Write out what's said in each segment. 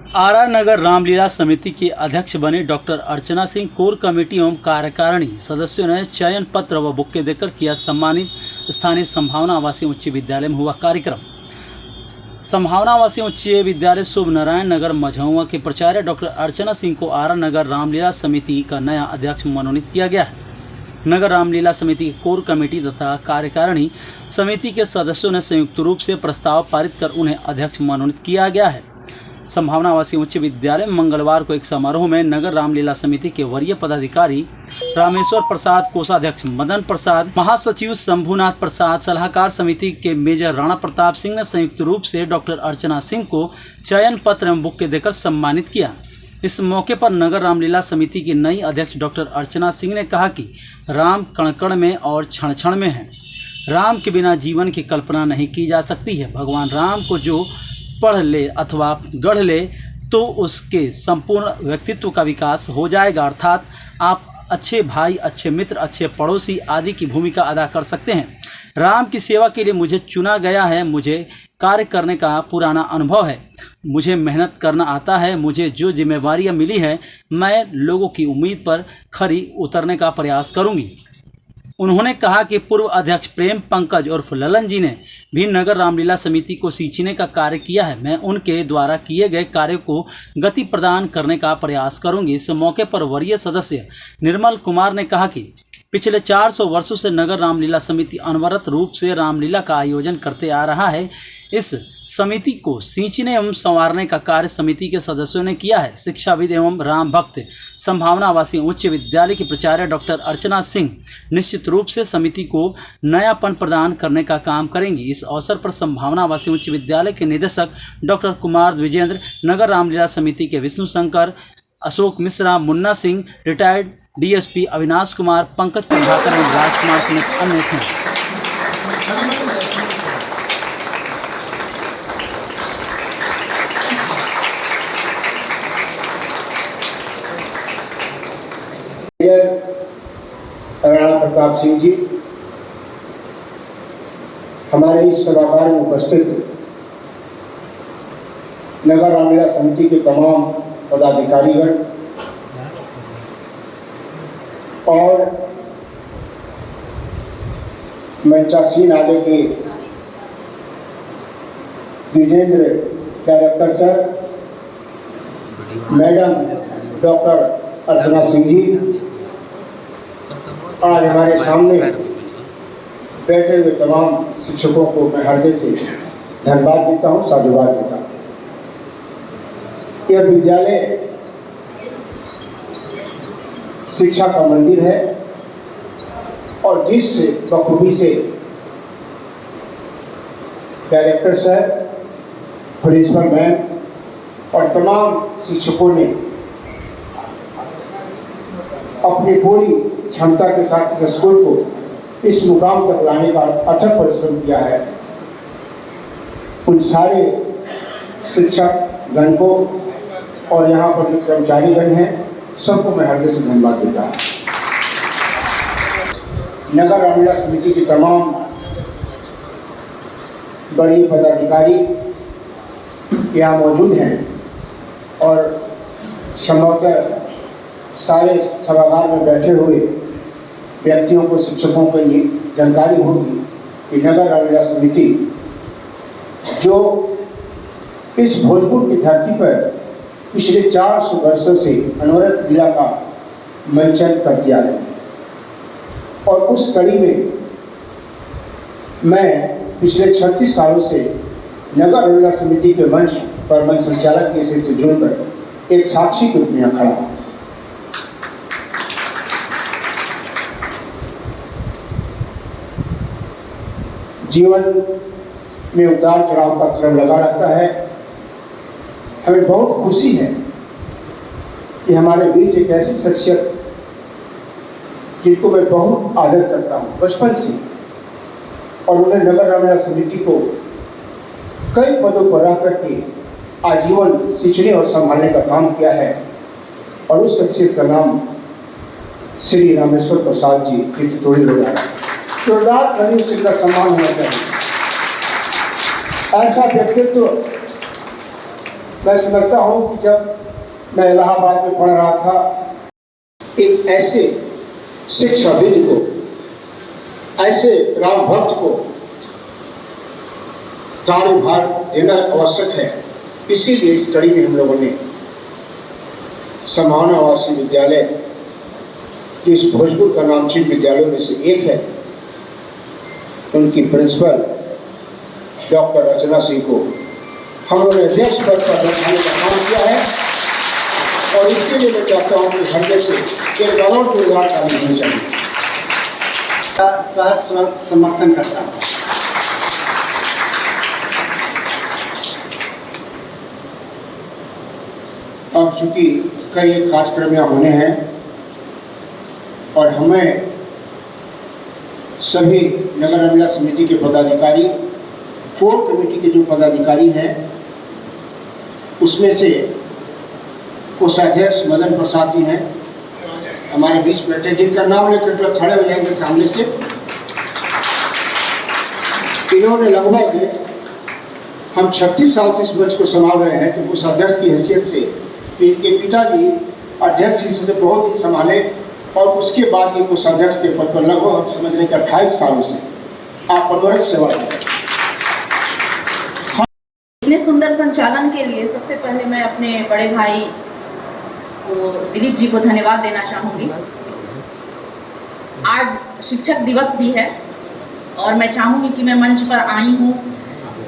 आरा नगर रामलीला समिति के अध्यक्ष बने doctor Archana Singh core committee एवं कार्यकारिणी सदस्यों ने चयन पत्र व बुक्के देकर किया सम्मानित। स्थानीय संभावना आवासीय उच्च विद्यालय में हुआ कार्यक्रम। संभावना आवासीय उच्च विद्यालय शुभ नारायण नगर मझौआ के प्राचार्य डॉक्टर अर्चना सिंह को आरा नगर रामलीला समिति का नया अध्यक्ष मनोनीत किया गया है। नगर रामलीला समिति की कोर कमेटी तथा कार्यकारिणी समिति के सदस्यों ने संयुक्त रूप से प्रस्ताव पारित कर उन्हें अध्यक्ष मनोनीत किया गया है। संभावना आवासीय उच्च विद्यालय में मंगलवार को एक समारोह में नगर रामलीला समिति के वरीय पदाधिकारी रामेश्वर प्रसाद, कोषाध्यक्ष मदन प्रसाद, महासचिव शंभुनाथ प्रसाद, सलाहकार समिति के मेजर राणा प्रताप सिंह ने संयुक्त रूप से डॉक्टर अर्चना सिंह को चयन पत्र एवं बुक्के देकर सम्मानित किया। इस मौके पर नगर रामलीला समिति की नई अध्यक्ष डॉक्टर अर्चना सिंह ने कहा कि राम कण कण में और क्षण क्षण में है। राम के बिना जीवन की कल्पना नहीं की जा सकती है। भगवान राम को जो पढ़ ले अथवा गढ़ ले तो उसके संपूर्ण व्यक्तित्व का विकास हो जाएगा, अर्थात आप अच्छे भाई, अच्छे मित्र, अच्छे पड़ोसी आदि की भूमिका अदा कर सकते हैं। राम की सेवा के लिए मुझे चुना गया है। मुझे कार्य करने का पुराना अनुभव है। मुझे मेहनत करना आता है। मुझे जो जिम्मेवारियां मिली है मैं लोगों की उम्मीद पर खरी उतरने का प्रयास करूंगी। उन्होंने कहा कि पूर्व अध्यक्ष प्रेम पंकज उर्फ ललन जी ने भी नगर रामलीला समिति को सींचने का कार्य किया है। मैं उनके द्वारा किए गए कार्य को गति प्रदान करने का प्रयास करूंगी। इस मौके पर वरीय सदस्य निर्मल कुमार ने कहा कि पिछले 400 वर्षों से नगर रामलीला समिति अनवरत रूप से रामलीला का आयोजन करते आ रहा है। इस समिति को सींचने एवं संवारने का कार्य समिति के सदस्यों ने किया है। शिक्षाविद एवं राम भक्त संभावना आवासीय उच्च विद्यालय की प्राचार्य डॉक्टर अर्चना सिंह निश्चित रूप से समिति को नयापन प्रदान करने का काम करेंगी। इस अवसर पर संभावना आवासीय उच्च विद्यालय के निदेशक डॉक्टर कुमार द्विजेंद्र, नगर रामलीला समिति के विष्णु शंकर, अशोक मिश्रा, मुन्ना सिंह, रिटायर्ड डीएसपी अविनाश कुमार, पंकज प्रभाकर एवं राजकुमार समेत अन्य थे। राणा प्रताप सिंह जी, हमारे इस सभागार में उपस्थित नगर रामलीला समिति के तमाम पदाधिकारीगण और मंचासीन आगे के Dwijendra director sir, madam doctor Archana Singh ji, आज हमारे सामने बैठे हुए तमाम शिक्षकों को मैं हृदय से धन्यवाद देता हूँ, साधुवाद देता हूँ। यह विद्यालय शिक्षा का मंदिर है और जिस बखूबी से डायरेक्टर साहब, प्रिंसिपल मैम और तमाम शिक्षकों ने अपनी पूरी क्षमता के साथ स्कूल को इस मुकाम तक लाने का अथक परिश्रम किया है, उन सारे शिक्षक गण को और यहाँ पर जो कर्मचारीगण हैं सबको मैं हृदय से धन्यवाद देता हूँ। नगर रामलीला समिति के तमाम बड़े पदाधिकारी यहाँ मौजूद हैं और संभवतः सारे सभागार में बैठे हुए व्यक्तियों को, शिक्षकों को ये जानकारी होगी कि नगर रामलीला समिति जो इस भोजपुर की धरती पर पिछले 400 वर्षों से अनवरत लीला का मंचन करती आ रही है और उस कड़ी में मैं पिछले 36 सालों से नगर रामलीला समिति के मंच पर मंच संचालक के से जुड़कर एक साक्षी के रूप में खड़ा हूँ। जीवन में उतार चढ़ाव का क्रम लगा रहता है। हमें बहुत खुशी है कि हमारे बीच एक ऐसी शख्सियत जिनको मैं बहुत आदर करता हूँ बचपन से, और उन्होंने नगर रामलीला समिति को कई पदों पर रह करके आजीवन सींचने और संभालने का काम किया है, और उस शख्सियत का नाम श्री रामेश्वर प्रसाद जी की तितोड़ी हो रहा है। जोरदार ताली से का सम्मान होना चाहिए। ऐसा व्यक्तित्व मैं समझता हूँ कि जब मैं इलाहाबाद में पढ़ रहा था, एक ऐसे शिक्षाविद को, ऐसे राम भक्त को कार्यभार देना आवश्यक है। इसीलिए इस कड़ी में हम लोगों ने संभावना आवासीय विद्यालय, जिस भोजपुर का नामचीन विद्यालयों में से एक है, उनकी प्रिंसिपल डॉक्टर अर्चना सिंह को हम लोगों ने अध्यक्ष पद पर बैठाने का काम किया है। और इसके लिए मैं चाहता हूँ कि हृदय से एक करोड़ रोजगार तालीम होनी चाहिए। सहज समर्थन करता हूँ। अब चूंकि कई कार्यक्रम यहाँ होने हैं और हमें सभी नगर रामलीला समिति के पदाधिकारी, कोर कमेटी के जो पदाधिकारी हैं, उसमें से कोषाध्यक्ष मदन प्रसाद जी हैं हमारे बीच बैठे, जिनका नाम लेकर जो खड़े हो जाएंगे सामने से। इन्होंने लगभग हम 36 साल से इस मंच को संभाल रहे हैं, तो कोषाध्यक्ष की हैसियत से इनके पिताजी अध्यक्ष से बहुत दिन संभाले और उसके बाद ये कोषाध्यक्ष के पद पर लगभग समझने के 28 सालों से आप अनवरत सेवा करें। इतने सुंदर संचालन के लिए सबसे पहले मैं अपने बड़े भाई को, दिलीप जी को धन्यवाद देना चाहूँगी। आज शिक्षक दिवस भी है और मैं चाहूँगी कि मैं मंच पर आई हूँ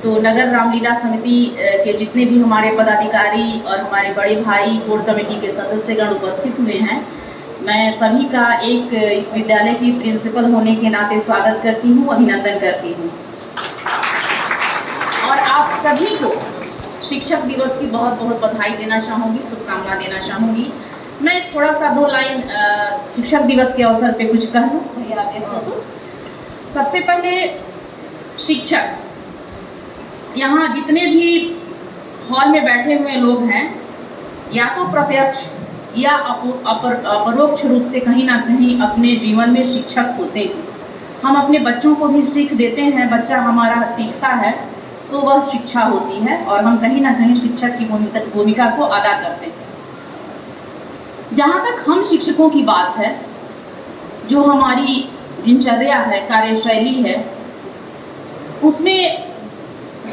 तो नगर रामलीला समिति के जितने भी हमारे पदाधिकारी और हमारे बड़े भाई, कोर कमेटी के सदस्यगण उपस्थित हुए हैं, मैं सभी का एक इस विद्यालय की प्रिंसिपल होने के नाते स्वागत करती हूँ, अभिनंदन करती हूँ। और आप सभी को शिक्षक दिवस की बहुत बहुत बधाई देना चाहूँगी, शुभकामना देना चाहूँगी। मैं थोड़ा सा 2 लाइन शिक्षक दिवस के अवसर पे कुछ कह लूँ भैया आगे तो। सबसे पहले शिक्षक, यहाँ जितने भी हॉल में बैठे हुए लोग हैं, या तो प्रत्यक्ष या अपरोक्ष रूप से कहीं ना कहीं अपने जीवन में शिक्षक होते हैं। हम अपने बच्चों को भी सीख देते हैं, बच्चा हमारा सीखता है तो वह शिक्षा होती है और हम कहीं ना कहीं शिक्षक की भूमिका को अदा करते हैं। जहाँ तक हम शिक्षकों की बात है, जो हमारी दिनचर्या है, कार्यशैली है, उसमें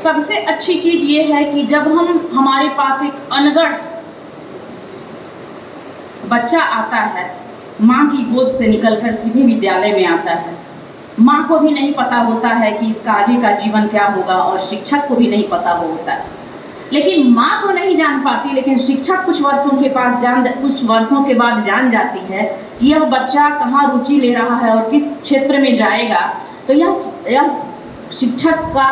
सबसे अच्छी चीज ये है कि जब हमारे पास एक अनगढ़ बच्चा आता है, माँ की गोद से निकलकर सीधे विद्यालय में आता है, माँ को भी नहीं पता होता है कि इसका आगे का जीवन क्या होगा और शिक्षक को भी नहीं पता होता है। लेकिन माँ तो नहीं जान पाती, लेकिन शिक्षक कुछ वर्षों के बाद जान जाती है कि यह बच्चा कहाँ रुचि ले रहा है और किस क्षेत्र में जाएगा। तो यह शिक्षक का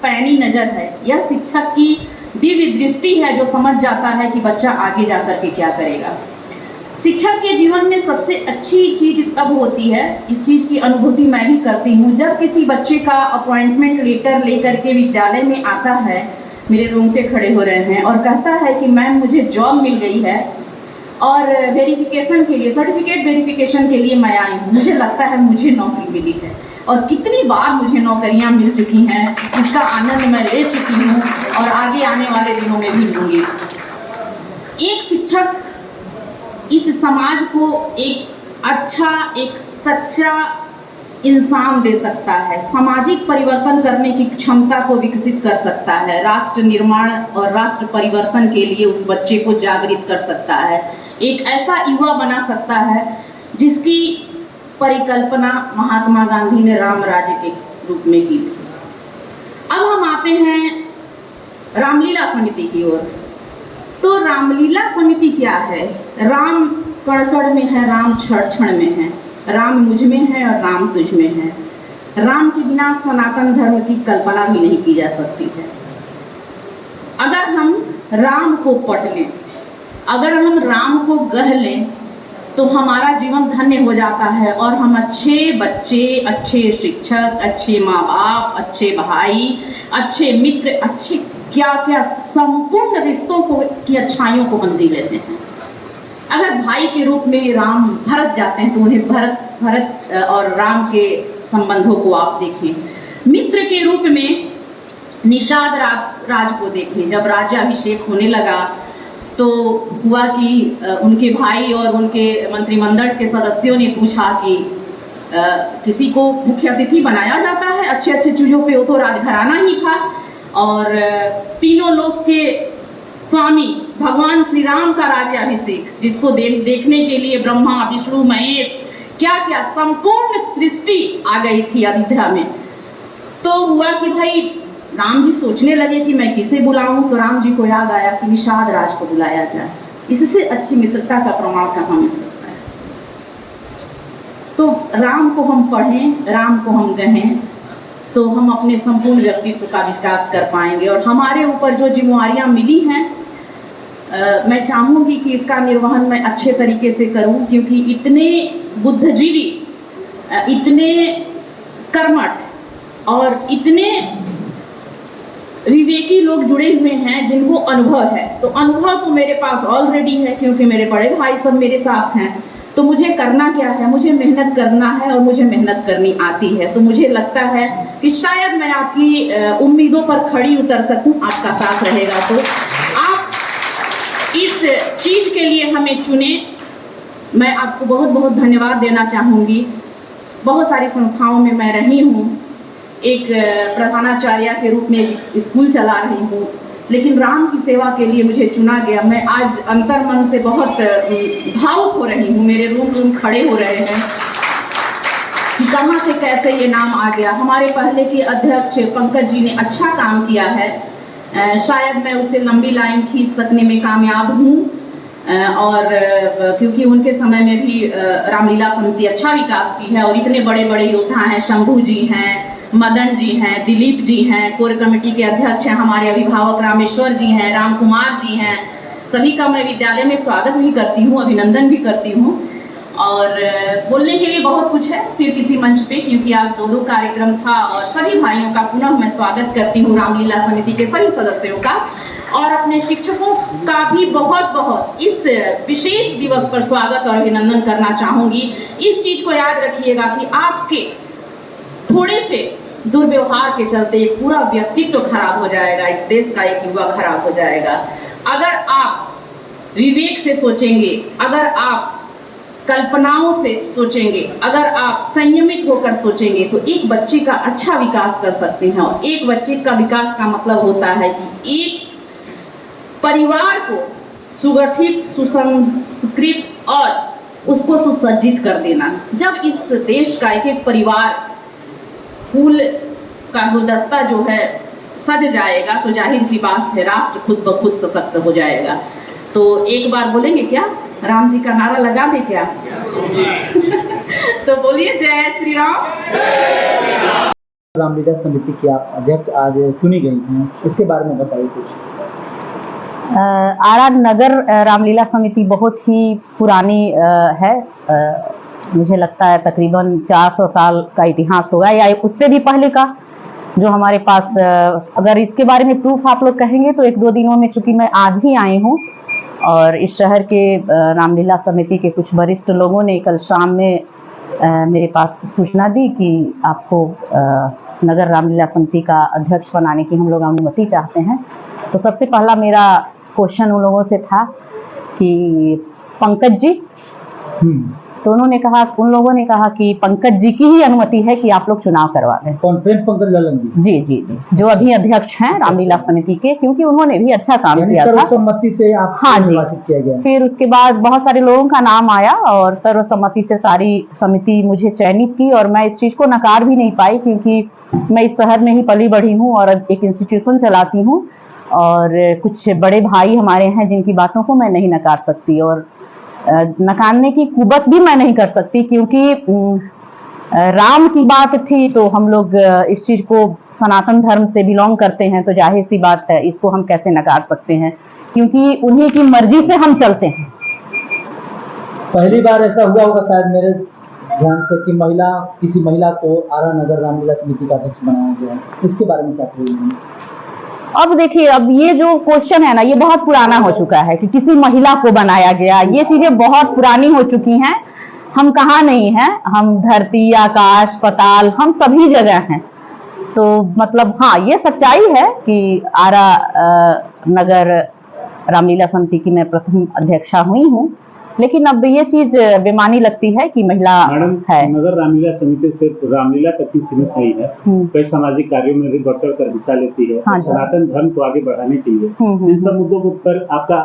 पैनी नज़र है, यह शिक्षक की दिव्य दृष्टि है जो समझ जाता है कि बच्चा आगे जाकर के क्या करेगा। शिक्षक के जीवन में सबसे अच्छी चीज़ तब होती है, इस चीज़ की अनुभूति मैं भी करती हूँ, जब किसी बच्चे का अपॉइंटमेंट लेटर लेकर के विद्यालय में आता है, मेरे रोंगटे खड़े हो रहे हैं, और कहता है कि मैम मुझे जॉब मिल गई है और वेरिफिकेशन के लिए, सर्टिफिकेट वेरिफिकेशन के लिए मैं आई हूँ, मुझे लगता है मुझे नौकरी मिली है। और कितनी बार मुझे नौकरियां मिल चुकी हैं, इसका आनंद मैं ले चुकी हूँ और आगे आने वाले दिनों में भी लूँगी। एक शिक्षक इस समाज को एक अच्छा, एक सच्चा इंसान दे सकता है, सामाजिक परिवर्तन करने की क्षमता को विकसित कर सकता है, राष्ट्र निर्माण और राष्ट्र परिवर्तन के लिए उस बच्चे को जागृत कर सकता है, एक ऐसा युवा बना सकता है जिसकी परिकल्पना महात्मा गांधी ने राम राज्य के रूप में की थी। अब हम आते हैं रामलीला समिति की ओर। तो रामलीला समिति क्या है? राम कण कण में है, राम क्षण क्षण में है, राम मुझ में है और राम तुझ में है। राम के बिना सनातन धर्म की कल्पना भी नहीं की जा सकती है। अगर हम राम को पढ़ लें, अगर हम राम को गढ़ लें, तो हमारा जीवन धन्य हो जाता है और हम अच्छे बच्चे, अच्छे शिक्षक, अच्छे माँ बाप, अच्छे भाई, अच्छे मित्र, अच्छे क्या क्या संपूर्ण रिश्तों को की अच्छाइयों को हम जी लेते हैं। अगर भाई के रूप में राम भरत जाते हैं तो उन्हें भरत और राम के संबंधों को आप देखें। मित्र के रूप में निषाद राज को देखें। जब राज्याभिषेक होने लगा तो हुआ कि उनके भाई और उनके मंत्रिमंडल के सदस्यों ने पूछा कि किसी को मुख्य अतिथि बनाया जाता है अच्छे अच्छे चीज़ों पे? वो तो राजघराना ही था। और तीनों लोक के स्वामी भगवान श्री राम का राज्याभिषेक, जिसको देखने के लिए ब्रह्मा विष्णु महेश क्या क्या संपूर्ण सृष्टि आ गई थी अयोध्या में। तो हुआ कि भाई राम जी सोचने लगे कि मैं किसे बुलाऊं, तो राम जी को याद आया कि निषाद राज को बुलाया जाए। इससे अच्छी मित्रता का प्रमाण कहाँ मिल सकता है। तो राम को हम पढ़ें, राम को हम कहें, तो हम अपने संपूर्ण व्यक्तित्व का विकास कर पाएंगे। और हमारे ऊपर जो जिम्मेवारियां मिली हैं, मैं चाहूँगी कि इसका निर्वहन मैं अच्छे तरीके से करूं, क्योंकि इतने बुद्धिजीवी, इतने कर्मठ और इतने विवेकी लोग जुड़े हुए हैं जिनको अनुभव है। तो अनुभव तो मेरे पास ऑलरेडी है, क्योंकि मेरे बड़े भाई सब मेरे साथ हैं। तो मुझे करना क्या है? मुझे मेहनत करना है, और मुझे मेहनत करनी आती है। तो मुझे लगता है कि शायद मैं आपकी उम्मीदों पर खड़ी उतर सकूं, आपका साथ रहेगा। तो आप इस चीज़ के लिए हमें चुने। मैं आपको बहुत बहुत धन्यवाद देना चाहूँगी। बहुत सारी संस्थाओं में मैं रही हूँ, एक प्रधानाचार्य के रूप में एक स्कूल चला रही हूँ, लेकिन राम की सेवा के लिए मुझे चुना गया। मैं आज अंतर मन से बहुत भावुक हो रही हूँ। मेरे रूम खड़े हो रहे हैं कि कहाँ से कैसे ये नाम आ गया। हमारे पहले के अध्यक्ष पंकज जी ने अच्छा काम किया है। शायद मैं उससे लंबी लाइन खींच सकने में कामयाब हूँ, और क्योंकि उनके समय में भी रामलीला समिति अच्छा विकास की है। और इतने बड़े बड़े योद्धा हैं, शंभू जी हैं, मदन जी हैं, दिलीप जी हैं, कोर कमेटी के अध्यक्ष हैं, हमारे अभिभावक रामेश्वर जी हैं, राम कुमार जी हैं। सभी का मैं विद्यालय में स्वागत भी करती हूँ, अभिनंदन भी करती हूँ। और बोलने के लिए बहुत कुछ है फिर किसी मंच पे, क्योंकि आज दो कार्यक्रम था। और सभी भाइयों का पुनः मैं स्वागत करती हूँ, रामलीला समिति के सभी सदस्यों का, और अपने शिक्षकों का भी बहुत बहुत इस विशेष दिवस पर स्वागत और अभिनंदन करना चाहूँगी। इस चीज़ को याद रखिएगा कि आपके थोड़े से दुर्व्यवहार के चलते एक पूरा व्यक्तित्व खराब हो जाएगा, इस देश का एक युवा खराब हो जाएगा। अगर आप विवेक से सोचेंगे, अगर आप कल्पनाओं से सोचेंगे, अगर आप संयमित होकर सोचेंगे, तो एक बच्चे का अच्छा विकास कर सकते हैं। और एक बच्चे का विकास का मतलब होता है कि एक परिवार को सुगठित, सुसंस्कृत और उसको सुसज्जित कर देना। जब इस देश का एक एक परिवार फूल का गुलदस्ता जो है सज जाएगा, तो जाहिर सी बात है राष्ट्र खुद ब खुद सशक्त हो जाएगा। तो एक बार बोलेंगे क्या? राम जी का नारा लगा दे क्या? तो बोलिए जय श्री राम। रामलीला समिति की आप अध्यक्ष आज चुनी गई हैं, इसके बारे में बताइए कुछ। आरा नगर रामलीला समिति बहुत ही पुरानी है। मुझे लगता है तकरीबन 400 साल का इतिहास होगा, या उससे भी पहले का जो हमारे पास। अगर इसके बारे में प्रूफ आप लोग कहेंगे तो 1-2 दिनों में, चूंकि मैं आज ही आई हूँ और इस शहर के रामलीला समिति के कुछ वरिष्ठ लोगों ने कल शाम में मेरे पास सूचना दी कि आपको नगर रामलीला समिति का अध्यक्ष बनाने की हम लोग अनुमति चाहते हैं। तो सबसे पहला मेरा क्वेश्चन उन लोगों से था कि पंकज जी, तो उन लोगों ने कहा कि पंकज जी की ही अनुमति है कि आप लोग चुनाव करवा दें। कॉन्फ्रेंस पंकज ललन जी? जी, जो अभी अध्यक्ष हैं रामलीला समिति के, क्योंकि उन्होंने भी अच्छा काम किया था। सर्वसम्मति से आप हाँ जी, किया गया। फिर उसके बाद बहुत सारे लोगों का नाम आया और सर्वसम्मति से सारी समिति मुझे चयनित की। और मैं इस चीज को नकार भी नहीं पाई, क्योंकि मैं इस शहर में ही पली बढ़ी हूँ और एक इंस्टीट्यूशन चलाती हूँ, और कुछ बड़े भाई हमारे हैं जिनकी बातों को मैं नहीं नकार सकती, और नकारने की कुबत भी मैं नहीं कर सकती, क्योंकि राम की बात थी तो हम लोग इस चीज को सनातन धर्म से बिलोंग करते हैं, तो जाहिर सी बात है इसको हम कैसे नकार सकते हैं, क्योंकि उन्हीं की मर्जी से हम चलते हैं। पहली बार ऐसा हुआ होगा शायद मेरे ध्यान से कि किसी महिला को आरा नगर रामलीला समिति का अध्यक्ष बनाया गया, इसके बारे में क्या कहेंगे? अब देखिए, अब ये जो क्वेश्चन है ना, ये बहुत पुराना हो चुका है कि किसी महिला को बनाया गया। ये चीजें बहुत पुरानी हो चुकी हैं। हम कहाँ नहीं हैं, हम धरती, आकाश, पाताल, हम सभी जगह हैं। तो मतलब हाँ, ये सच्चाई है कि आरा नगर रामलीला समिति की मैं प्रथम अध्यक्षा हुई हूँ, लेकिन अब ये चीज बेमानी लगती है कि महिला मैडम, है। नगर रामलीला समिति सिर्फ रामलीला तक ही सीमित नहीं है, कई सामाजिक कार्यों में भी बढ़ चढ़ कर हिस्सा लेती है। हाँ, सनातन धर्म को आगे बढ़ाने के लिए इन सब मुद्दों पर आपका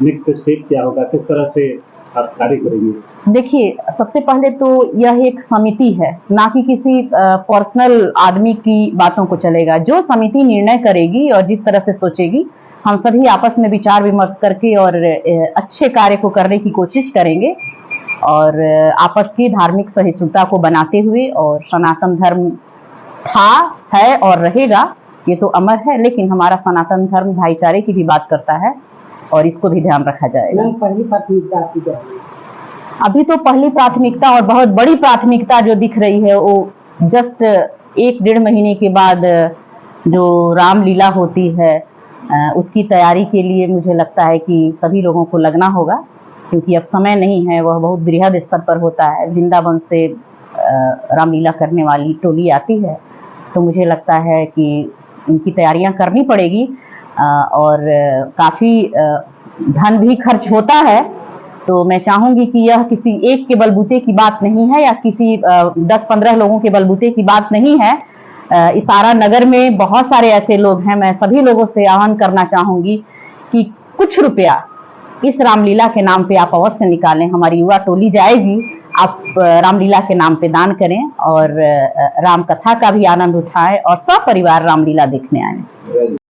नेक्स्ट स्टेप क्या होगा, किस तरह से आप कार्य करेंगे? देखिए, सबसे पहले तो यह एक समिति है, ना कि किसी पर्सनल आदमी की बातों को चलेगा। जो समिति निर्णय करेगी और जिस तरह से सोचेगी, हम सभी आपस में विचार विमर्श करके और अच्छे कार्य को करने की कोशिश करेंगे और आपस की धार्मिक सहिष्णुता को बनाते हुए। और सनातन धर्म था, है और रहेगा, ये तो अमर है, लेकिन हमारा सनातन धर्म भाईचारे की भी बात करता है और इसको भी ध्यान रखा जाएगा। पहली प्राथमिकता आपकी क्या है? अभी तो पहली प्राथमिकता और बहुत बड़ी प्राथमिकता जो दिख रही है वो जस्ट 1-1.5 महीने के बाद जो रामलीला होती है उसकी तैयारी के लिए मुझे लगता है कि सभी लोगों को लगना होगा, क्योंकि अब समय नहीं है। वह बहुत बृहद स्तर पर होता है। वृंदावन से रामलीला करने वाली टोली आती है, तो मुझे लगता है कि इनकी तैयारियां करनी पड़ेगी और काफ़ी धन भी खर्च होता है। तो मैं चाहूँगी कि यह किसी एक के बलबूते की बात नहीं है या किसी 10-15 लोगों के बलबूते की बात नहीं है। इस आरा नगर में बहुत सारे ऐसे लोग हैं। मैं सभी लोगों से आह्वान करना चाहूँगी कि कुछ रुपया इस रामलीला के नाम पे आप अवश्य निकालें। हमारी युवा टोली जाएगी, आप रामलीला के नाम पे दान करें और राम कथा का भी आनंद उठाएं और सब परिवार रामलीला देखने आए।